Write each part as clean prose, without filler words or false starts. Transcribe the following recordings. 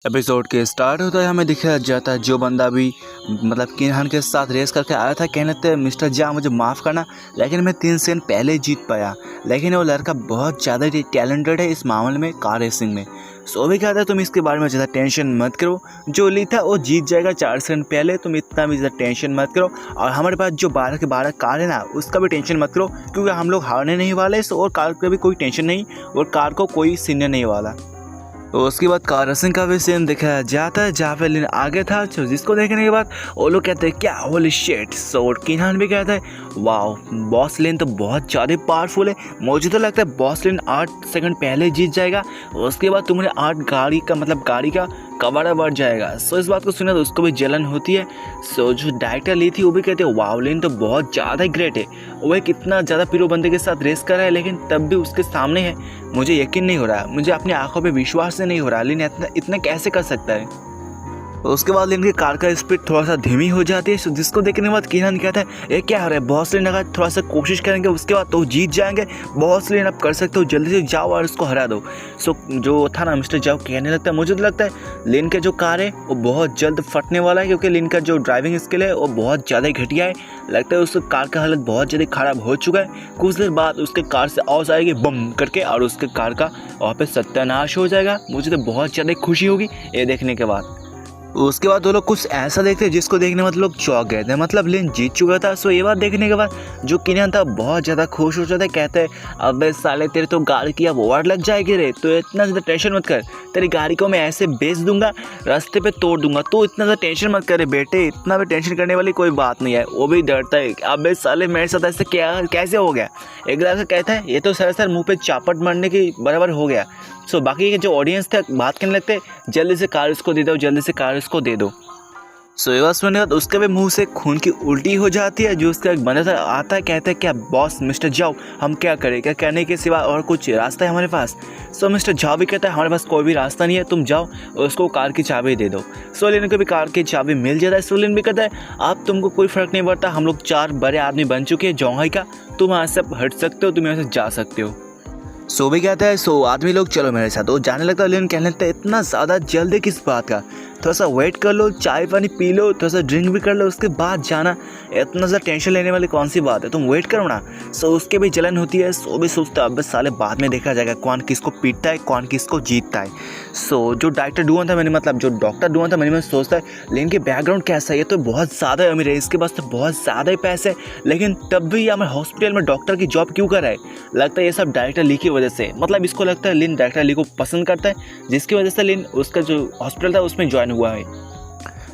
Episode के start होता है हमें दिखाया जाता है जो बंदा भी किनहान के साथ रेस करके आया था, कहने लगता है मिस्टर जा मुझे माफ़ करना, लेकिन मैं 3 सेकंड पहले जीत पाया। लेकिन वो लड़का बहुत ज़्यादा टैलेंटेड है इस मामले में, कार रेसिंग में। सो भी कहता है तुम इसके बारे में ज़्यादा टेंशन मत करो, जो ली था वो जीत जाएगा 4 सेकंड पहले, तुम इतना भी ज़्यादा टेंशन मत करो। और हमारे पास जो 12 के 12 कार है ना, उसका भी टेंशन मत करो, क्योंकि हम लोग हारने नहीं वाले। और कार का भी कोई टेंशन नहीं, और कार को कोई सीनियर नहीं वाला। तो उसके बाद कार रेसिंग का भी सीन दिखाया जाता है जहाँ पे लिन आगे था, जिसको देखने के बाद वो लोग कहते हैं क्या होली शिट। सो किनहान भी कहता है वाओ बॉस लिन तो बहुत ज़्यादा पावरफुल है, मुझे तो लगता है बॉस लिन 8 सेकंड पहले जीत जाएगा। उसके बाद तुम्हारे 8 गाड़ी का कबाड़ा बढ़ जाएगा। सो इस बात को सुना तो उसको भी जलन होती है। सो जो डायरेक्टर ली थी वो भी कहते हैं वाओ लिन तो बहुत ज़्यादा ग्रेट है, वो एक इतना ज़्यादा पीरो बंदे के साथ रेस कर रहा है, लेकिन तब भी उसके सामने है। मुझे यकीन नहीं हो रहा, मुझे अपनी आंखों पे विश्वास नहीं हो रहा, लिन इतना कैसे कर सकता है। उसके बाद लिन की कार का स्पीड थोड़ा सा धीमी हो जाती है, जिसको देखने के बाद किनहान कहता है ये क्या हो रहा है। बॉस लिन अगर थोड़ा सा कोशिश करेंगे उसके बाद तो जीत जाएंगे। बॉस लिन आप कर सकते हो, जल्दी से जाओ और उसको हरा दो। सो जो था ना मिस्टर जाओ कहने लगता है मुझे तो लगता है लिन का जो कार है वो बहुत जल्द फटने वाला है, क्योंकि लिन का जो ड्राइविंग स्किल है वो बहुत ज़्यादा घटिया है। लगता है उस कार का हालत बहुत ज़्यादा ख़राब हो चुका है। कुछ देर बाद उसके कार से आवाज़ आएगी बम करके, और उसके कार का वहाँ पे सत्यानाश हो जाएगा। मुझे तो बहुत ज़्यादा खुशी होगी ये देखने के बाद। उसके बाद वो लोग कुछ ऐसा देखते हैं जिसको देखने मतलब लोग चौंक गए थे, मतलब लिन जीत चुका था। सो ये बात देखने के बाद जो किनहान था बहुत ज़्यादा खुश हो जाता है, कहते हैं अबे साले तेरे तो गाड़ी की अब ओवर लग जाएगी रे, तो इतना ज़्यादा टेंशन मत कर, तेरी गाड़ी को मैं ऐसे बेच दूंगा, रास्ते पे तोड़ दूंगा, तो इतना ज़्यादा टेंशन मत करे बेटे, इतना भी टेंशन करने वाली कोई बात नहीं है। वो भी डरता है अबे साले मेरे साथ ऐसे क्या कैसे हो गया। एक लड़का कहता है ये तो सर मुँह पे चापट मारने की बराबर हो गया। सो बाकी के जो ऑडियंस थे बात करने लगते जल्दी से कार उसको दे दो, जल्दी से कार उसको दे दो। सो ये बात सुनने के बाद उसके भी मुंह से खून की उल्टी हो जाती है। जो उसका एक बंदा आता है, कहता है क्या बॉस मिस्टर जाओ हम क्या करें, क्या करने के सिवा और कुछ रास्ता है हमारे पास। सो मिस्टर जाओ भी कहता है हमारे पास कोई भी रास्ता नहीं है, तुम जाओ और उसको कार की चाबी दे दो। सो लिन को भी कार की चाबी मिल जाता है। सो लिन भी कहता है अब तुमको कोई फ़र्क नहीं पड़ता, हम लोग 4 बड़े आदमी बन चुके हैं जोंघाई का, तुम यहाँ से हट सकते हो, तुम यहाँ से जा सकते हो। सो भी कहता है सो आदमी लोग चलो मेरे साथ। वो जाने लगता है। लिन कहने लगता है इतना ज़्यादा जल्दी किस बात का, थोड़ा सा वेट कर लो, चाय पानी पी लो, थोड़ा सा ड्रिंक भी कर लो, उसके बाद जाना, इतना ज़्यादा टेंशन लेने वाली कौन सी बात है, तुम वेट करो ना। सो उसके भी जलन होती है। सो भी सोचता है अब साले बाद में देखा जाएगा कौन किसको पीटता है, कौन किसको जीतता है। सो जो डायरेक्टर डुआन था जो डॉक्टर डुआन था में सोचता है लिन के बैकग्राउंड कैसा है, ये तो बहुत ज़्यादा अमीर है, इसके पास तो बहुत ज़्यादा ही पैसे है, लेकिन तब भी हमारे हॉस्पिटल में डॉक्टर की जॉब क्यों कर रहा है। लगता है ये सब डायरेक्टर ली की वजह से, मतलब इसको लगता है लिन डायरेक्टर ली को पसंद करता है, जिसकी वजह से लिन उसका जो हॉस्पिटल था उसमें ज्वाइन हुआ है।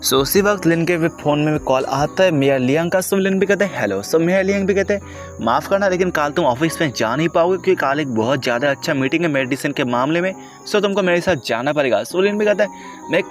सो उसी वक्त लिन के फ़ोन में कॉल आता है मेयर लियांग का। सो लिन भी कहते हैं हेलो। सो मेयर लियांग भी कहते हैं माफ़ करना, लेकिन कल तुम ऑफिस में जा नहीं पाओगे, क्योंकि कल एक बहुत ज़्यादा अच्छा मीटिंग है मेडिसिन के मामले में। सो तुमको मेरे साथ जाना पड़ेगा। सो लिन भी कहता है मैं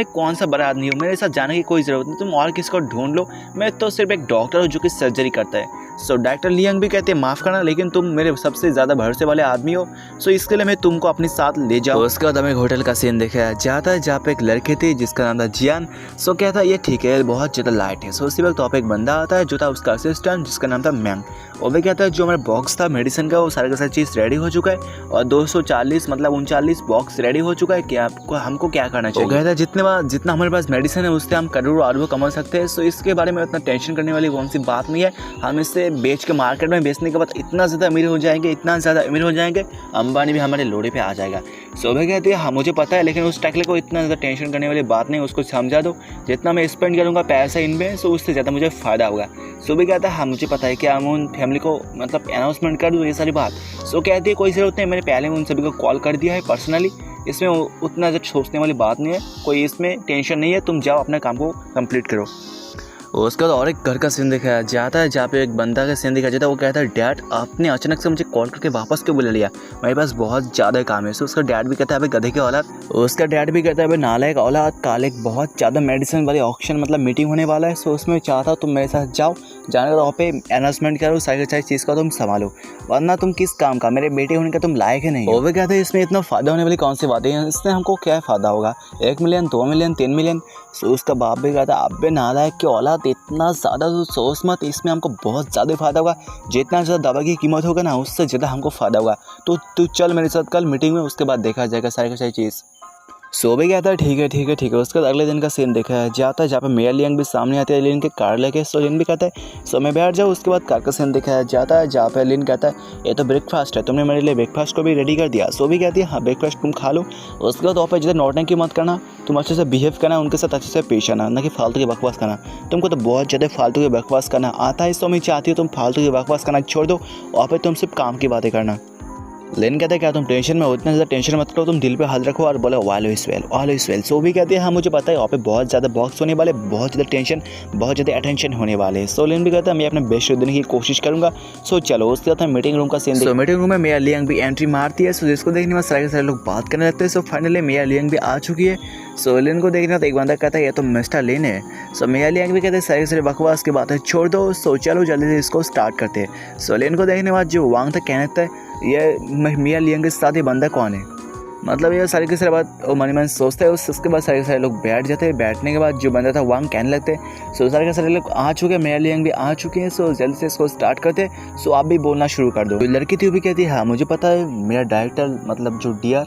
कौन सा बड़ा आदमी हूँ, मेरे साथ जाने की कोई ज़रूरत नहीं, तुम और किसको ढूंढ लो, मैं तो सिर्फ एक डॉक्टर हूँ जो कि सर्जरी करता है। सो डायरेक्टर लियांग भी कहते हैं माफ़ करना, लेकिन तुम मेरे सबसे ज़्यादा भरोसे वाले आदमी हो, सो इसके लिए मैं तुमको अपने साथ ले जाऊँ। उसके बाद हमें होटल का सीन दिखाया जाता है जहाँ पे एक लड़की थी जिसका नाम था जियान। सो क्या था ये ठीक है बहुत ज़्यादा लाइट है। सो उसी वक्त वहाँ पे एक बंदा आता है जो था उसका असिस्टेंट जिसका नाम था मैंग। वो भी कहता है जो हमारा बॉक्स था मेडिसिन का वो सारे का सारी चीज़ रेडी हो चुका है, और 239 बॉक्स रेडी हो चुका है, कि आपको हमको क्या करना चाहिए। वो कहता है जितना हमारे पास मेडिसिन है उससे हम करोड़ों अरबों कमा सकते हैं। सो इसके बारे में इतना टेंशन करने वाली कौन सी बात नहीं है, हम इससे बेच के मार्केट में बेचने के बाद इतना ज़्यादा अमीर हो जाएंगे अंबानी भी हमारे लोड़े पे आ जाएगा। सो भी कहती है हाँ मुझे पता है, लेकिन उस टकले को इतना ज़्यादा टेंशन करने वाली बात नहीं, उसको समझा दो, जितना मैं स्पेंड करूँगा पैसा इनमें सो उससे ज़्यादा मुझे फ़ायदा होगा। सो भी कहता है हाँ मुझे पता है कि हम उन फैमिली को अनाउंसमेंट कर दूँ ये सारी बात। सो कहती है कोई ज़रूरत नहीं, मैंने पहले उन सभी को कॉल कर दिया है पर्सनली, इसमें उतना ज़्यादा सोचने वाली बात नहीं है, कोई इसमें टेंशन नहीं है, तुम जाओ अपने काम को कंप्लीट करो। उसके बाद और एक घर का सीन दिखाया जाता है जहाँ पे एक बंदा का सीन दिखाया जाता है। वो कहता है डैड आपने अचानक से मुझे कॉल करके वापस क्यों बुला लिया, मेरे पास बहुत ज़्यादा काम है। सो उसका डैड भी कहता है अबे गधे के औलाद, उसका डैड भी कहता है अबे नालायक औलाद, कल एक बहुत ज़्यादा मेडिसिन वाली ऑक्शन मीटिंग होने वाला है। सो उसमें चाहता तुम मेरे साथ जाओ, जाने का वहाँ पे अनाउंसमेंट करो, सारी चीज़ का तुम संभालो, वरना तुम किस काम का, मेरे बेटे होने का तुम लायक ही नहीं। वो भी कहते हैं इसमें इतना फ़ायदा होने वाली कौन सी बात है, इसमें हमको क्या फ़ायदा होगा, 1 मिलियन 2 मिलियन 3 मिलियन। सो उसका बाप भी कहता है अबे नालायक की औलाद इतना ज़्यादा तो सोच मत, इसमें हमको बहुत ज़्यादा फ़ायदा होगा, जितना ज़्यादा दवा की कीमत होगा ना उससे ज़्यादा हमको फ़ायदा होगा, तो तू चल मेरे साथ कल मीटिंग में, उसके बाद देखा जाएगा सारी चीज़। सो भी कहता है ठीक है। उसके बाद अगले दिन का सीन देखा है जाता है जहाँ पे मेयर लियांग भी सामने आती है लिन के कार लेके। सो लिन भी कहता है सो मैं बैठ जाऊँ। उसके बाद कार का सीन दिखाया जाता है जहाँ पे लिन कहता है ये तो ब्रेकफास्ट है, तुमने मेरे लिए ब्रेकफास्ट को भी रेडी कर दिया। सो भी कहती है हाँ ब्रेकफास्ट तुम खा लो। उसके बाद वहाँ पे जितना नौटंकी मत करना, तुम अच्छे से बिहेव करना, उनके साथ अच्छे से पेश आना, ना कि फालतू की बकवास करना। तुमको तो बहुत ज़्यादा फालतू की बकवास करना आता है, सो मैं चाहती हूँ तुम फालतू की बकवास करना छोड़ दो, वहाँ पे तुम सिर्फ काम की बातें करना। लेन कहते हैं क्या तुम टेंशन में हो, इतना ज़्यादा टेंशन मत करो, तुम दिल पे हाथ रखो और बोलो ऑलवेज वेल। सो भी कहते हैं हाँ मुझे पता है वहाँ पे बहुत ज़्यादा बॉक्स होने वाले, बहुत ज़्यादा टेंशन, बहुत ज़्यादा अटेंशन होने वाले। सो लेन भी कहता है मैं अपने बेस्ट देने की कोशिश करूँगा। सो चलो उसके बाद मीटिंग रूम का सीन। सो मीटिंग रूम में मेयर लियांग भी एंट्री मारती है। सो जिसको देखने में सारे के सारे लोग बात करने लगते हैं। सो फाइनली मेयर लियांग भी आ चुकी है। सो लिन को देखना तो एक बंदा कहता है ये तो मिस्टर लिन है। सो मेयर लियांग भी कहते हैं सारे के सारे बकवास की बातें छोड़ दो, सो चलो जल्दी से इसको स्टार्ट करते हैं। सो लिन को देखने के बाद जो वांग था कहने लगता है ये मेयर लियांग के साथ ये बंदा कौन है, मतलब ये सारी की सारी बात वो मन सोचते हैं। उसके बाद सारे के सारे लोग बैठ जाते हैं। बैठने के बाद जो बंदा था वांग कहने लगते हैं सो सारे के सारे लोग आ चुके हैं, मेयर लियांग भी आ चुके हैं, सो जल्दी से इसको स्टार्ट करते हैं। सो आप भी बोलना शुरू कर दो। लड़की थी वो भी कहती है हाँ मुझे पता है मेरा डायरेक्टर मतलब जो डियर,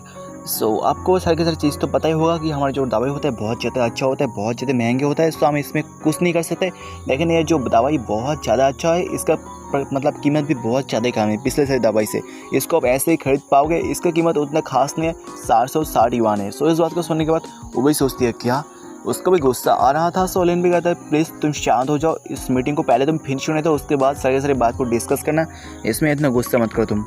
सो आपको सारी की सारी चीज़ तो पता ही होगा कि हमारा जो दवाई होता है बहुत ज़्यादा अच्छा होता है, बहुत ज़्यादा महंगे होता है, सो हम इसमें कुछ नहीं कर सकते। लेकिन ये जो दवाई बहुत ज़्यादा अच्छा है, इसका मतलब कीमत भी बहुत ज़्यादा कम है पिछले सारी दवाई से, इसको आप ऐसे ही खरीद पाओगे, इसका कीमत उतना खास नहीं है, 460 युआन है। सो इस बात को सुनने के बाद वो भी सोचती है क्या, उसको भी गुस्सा आ रहा था। सो लिन भी कहता है प्लीज़ तुम शांत हो जाओ, इस मीटिंग को पहले तुम फिनिश होने दो, उसके बाद सारी बात को डिस्कस करना, इसमें इतना गुस्सा मत करो तुम।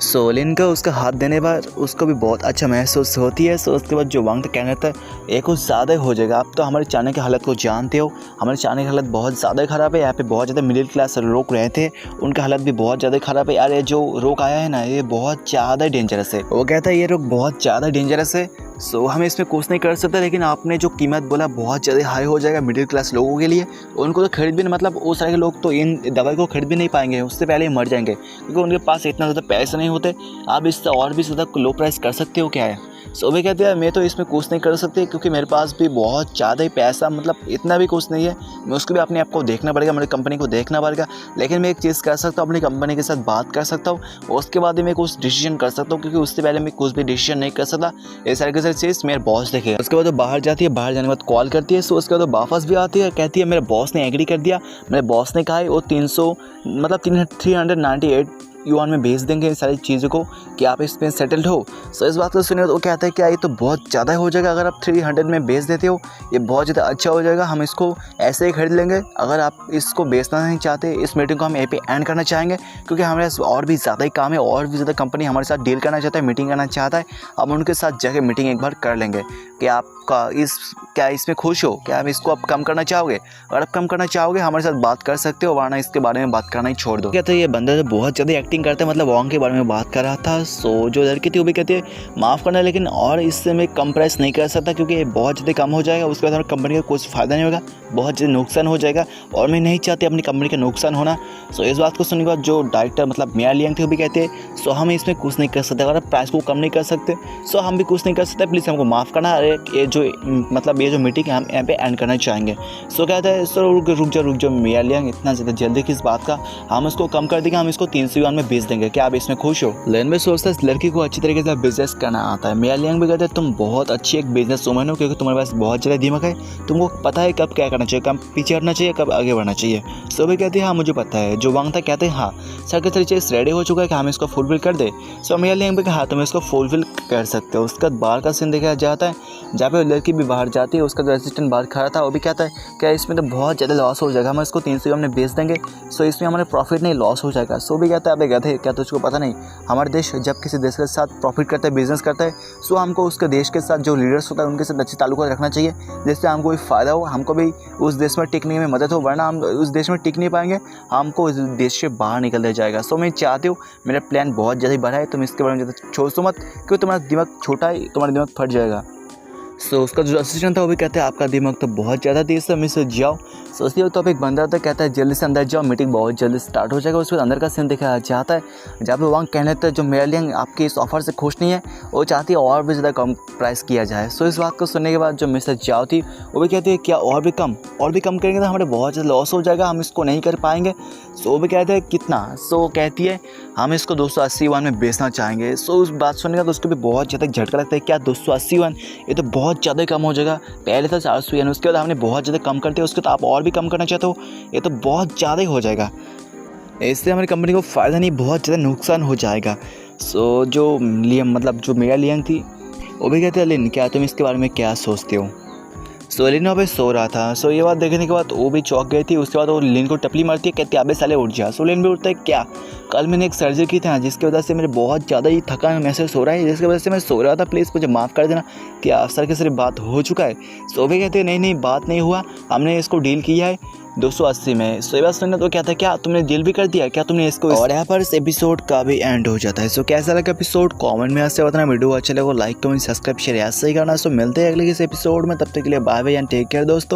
सो लिन का उसका हाथ देने पर उसको भी बहुत अच्छा महसूस होती है। सो उसके बाद जो वांग कहने लगता है ये कुछ ज़्यादा हो जाएगा, आप तो हमारे चाने की हालत को जानते हो, हमारे चाने की हालत बहुत ज़्यादा ख़राब है, यहाँ पे बहुत ज़्यादा मिडिल क्लास लोग रहते हैं, उनका हालत भी बहुत ज़्यादा ख़राब है। यार ये जो रोग आया है ना ये बहुत ज़्यादा डेंजरस है। वो कहता है ये रोग बहुत ज़्यादा डेंजरस है, सो हम इसमें कुछ नहीं कर सकते, लेकिन आपने जो कीमत बोला बहुत ज़्यादा हाई हो जाएगा मिडिल क्लास लोगों के लिए, उनको तो खरीद भी नहीं, मतलब वो सारे लोग तो इन दवाई को खरीद भी नहीं पाएंगे, उससे पहले ही मर जाएंगे, क्योंकि उनके पास इतना ज़्यादा पैसे नहीं होते। आप इससे और भी ज़्यादा लो प्राइस कर सकते हो क्या है। सो वे कहते हैं मैं तो इसमें कुछ नहीं कर सकती, क्योंकि मेरे पास भी बहुत ज़्यादा ही पैसा, मतलब इतना भी कुछ नहीं है, मैं उसको भी अपने आप को देखना पड़ेगा, मेरी कंपनी को देखना पड़ेगा। लेकिन मैं एक चीज़ कर सकता हूँ, अपनी कंपनी के साथ बात कर सकता हूँ, उसके बाद ही मैं कुछ डिसीजन कर सकता हूँ, क्योंकि उससे पहले मैं कुछ भी डिसीजन नहीं कर सकता। ये सारी की सारी चीज़ मेरे बॉस देखे। उसके बाद वो बाहर जाती है, बाहर जाने के बाद कॉल करती है। सो उसके बाद वो वापस भी आती है, कहती है मेरे बॉस ने एग्री कर दिया, मेरे बॉस ने कहा है वो 398 युआन में भेज देंगे इन सारी चीज़ों को कि आप इसमें सेटल्ड हो। सो इस बात को सुनिए तो वो कहता है क्या ये तो बहुत ज़्यादा हो जाएगा, अगर आप 300 में बेच देते हो ये बहुत ज़्यादा अच्छा हो जाएगा, हम इसको ऐसे ही खरीद लेंगे। अगर आप इसको बेचना नहीं चाहते, इस मीटिंग को हम यहीं पे एंड करना चाहेंगे, क्योंकि हमारे पास और भी ज़्यादा ही काम है, और भी ज़्यादा कंपनी हमारे साथ डील करना चाहता है, मीटिंग करना चाहता है, हम उनके साथ जाके मीटिंग एक बार कर लेंगे कि आपका क्या इसमें खुश हो, क्या आप इसको आप कम करना चाहोगे, अगर आप कम करना चाहोगे हमारे साथ बात कर सकते हो, वरना इसके बारे में बात करना ही छोड़ दो। कहते हैं ये बंदा तो बहुत ज़्यादा एक्टिंग करता है, मतलब वांग के बारे में बात कर रहा था। सो जो लड़की थी वो भी कहती है माफ़ करना, लेकिन और इससे मैं कम प्राइस नहीं कर सकता, क्योंकि ये बहुत ज़्यादा कम हो जाएगा, उसके बाद हमारी कंपनी का कुछ फ़ायदा नहीं होगा, बहुत ज़्यादा नुकसान हो जाएगा, और मैं नहीं चाहती अपनी कंपनी का नुकसान होना। सो इस बात को सुनने के बाद जो डायरेक्टर मतलब मेयर लियांग थे वो भी कहते हैं सो हम इसमें कुछ नहीं कर सकते, अगर आप प्राइस को कम नहीं कर सकते सो हम भी कुछ नहीं कर सकते, प्लीज़ हमको माफ़ करना, अरे ये जो मतलब ये जो मीटिंग है हम यहाँ पे एंड करना चाहेंगे। सो कहता है सर रुक जाओ मेयर लियांग, इतना ज़्यादा जल्दी किस बात का, हम इसको कम कर देंगे, हम इसको 300 युआन में बेच देंगे, क्या आप इसमें खुश हो। लेन में सोचता है इस लड़की को अच्छी तरीके से बिजनेस करना आता है। मेयर लियांग भी कहते हैं तुम बहुत अच्छी एक बिजनेस वुमन हो, क्योंकि तुम्हारे पास बहुत ज़्यादा दिमाग है, तुमको पता है कब क्या करना चाहिए, कब पीछे हटना चाहिए, कब आगे बढ़ना चाहिए। सो भी कहती है हाँ मुझे पता है। जो वांग था कहते हैं हाँ सर के सारी चीज़ रेडी हो चुका है कि हम इसको फुलफिल कर दे। सो मेयर लियांग भी कहा तुम इसको फुलफिल कर सकते हो। उसका बाहर का सीन देखा जाता है जहाँ पे लड़की भी बाहर जाती है, उसका जो असिस्टेंट बाहर खड़ा था वो भी कहता है क्या इसमें तो बहुत ज़्यादा लॉस हो जाएगा, हम इसको 300 युआन में बेच देंगे, सो इसमें हमारा प्रॉफिट नहीं लॉस हो जाएगा। सो भी कहता है अबे गधे क्या तुझको पता नहीं, हमारे देश जब किसी देश के साथ प्रॉफिट करता है, बिजनेस करता है, सो हमको उसके देश के साथ जो लीडर्स होता है उनके साथ अच्छे ताल्लुक रखना चाहिए, जिससे हमको भी फ़ायदा हो, हमको भी उस देश में टिकने में मदद हो, वरना हम उस देश में टिक नहीं पाएंगे, हमको उस देश से बाहर निकल दिया जाएगा। सो मैं चाहती हूँ मेरा प्लान बहुत ज़्यादा बड़ा है, तुम इसके बारे में ज़्यादा सोचो मत, क्योंकि तुम्हारा दिमाग छोटा है, तुम्हारा दिमाग फट जाएगा। सो उसका जो असिस्टेंट था वो भी कहते हैं आपका दिमाग तो बहुत ज़्यादा तेज़ है, मिस जाओ। सोचती हो तो अब एक बंदा तो कहता है जल्दी से अंदर जाओ, मीटिंग बहुत जल्दी स्टार्ट हो जाएगा। उसके बाद अंदर का सीन दिखाया जाता है जहाँ पे वांग कहने लगता है जो मेरा लियांग आपके इस ऑफर से खुश नहीं है, वो चाहती है और भी ज़्यादा कम प्राइस किया जाए। सो इस बात को सुनने के बाद जो मिस्टर जाओ थी वो भी कहती है क्या और भी कम करेंगे तो हमारे बहुत ज़्यादा लॉस हो जाएगा, हम इसको नहीं कर पाएंगे। सो वो भी कहते हैं कितना। सो कहती है हम इसको 280 युआन में बेचना चाहेंगे। सो उस बात सुनने का तो उसको भी बहुत ज़्यादा झटका लगता है, क्या 280 युआन, ये तो बहुत ज़्यादा कम हो जाएगा, पहले था 400 युआन, उसके बाद हमने बहुत ज़्यादा कम कर दिया, उसके तो आप और भी कम करना चाहते हो, ये तो बहुत ज़्यादा ही हो जाएगा, इससे हमारी कंपनी को फ़ायदा नहीं बहुत ज़्यादा नुकसान हो जाएगा। सो जो लियम मतलब जो मेरा लियांग थी वो भी कहते हैं लिन क्या तुम इसके बारे में क्या सोचते हो। सो लिन वहाँ पे सो रहा था। सो ये बात देखने के बाद वो भी चौंक गई थी। उसके बाद वो लिन को टपली मारती है, कहती है अबे साले उठ जा। सो लिन भी उठता है, क्या कल मैंने एक सर्जरी की थी ना जिसकी वजह से मेरे बहुत ज़्यादा ही थकान महसूस हो रहा है, जिसकी वजह से मैं सो रहा था, प्लीज़ मुझे माफ़ कर देना, क्या सर के सिर्फ बात हो चुका है। सो भी कहते हैं नहीं बात नहीं हुआ, हमने इसको डील किया है 280 में। सो ये बात सुनने तो क्या था, क्या तुमने डील भी कर दिया, क्या तुमने इसको। और यहाँ पर इस एपिसोड का भी एंड हो जाता है। सो कैसा लगा एपिसोड कमेंट में ऐसे बताना, वीडियो अच्छा लगे लाइक कमेंट सब्सक्राइब शेयर ऐसे ही करना। सो मिलते हैं अगले किसी एपिसोड में, तब तक के लिए bye bye and take care दोस्तों।